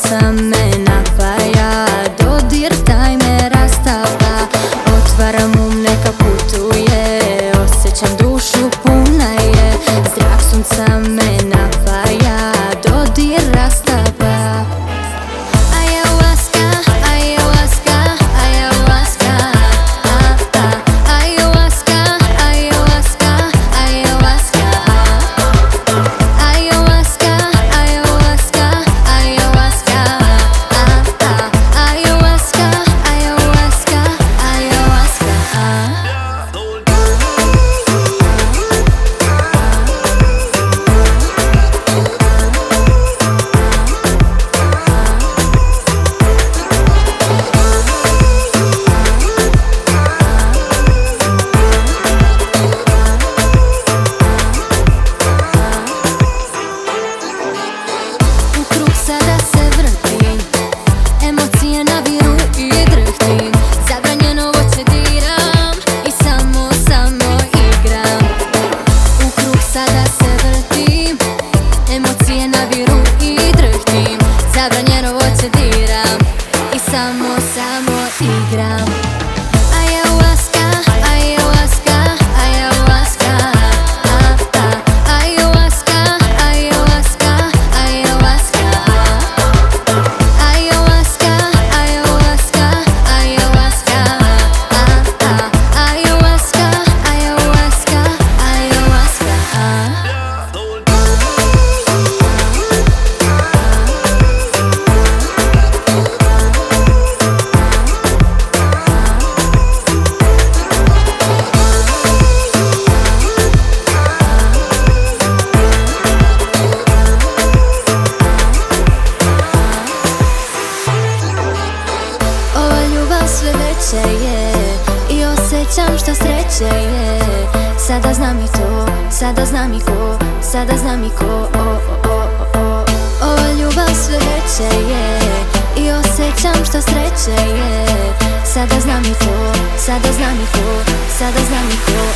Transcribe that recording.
sunca me napaja, dodir taj me rastava. Otvaram neka putuje, osjećam dušu puna je. Zrak sunca me napaja, dodir rastava. Zabranjeno voće diram i samo igram. Ayahuasca, ayahuasca, ayahuasca, ayahuasca, ayahuasca, ayahuasca, ayahuasca, ayahuasca, ayahuasca, ayahuasca, ayahuasca, ayahuasca. Sve veće je i osjećam što sreće je. Sada znam i to, sada znam i ko, sada znam i ko. Ova ljubav sve veće je i osjećam što sreće je. Sada znam i to, sada znam i ko, sada znam i ko.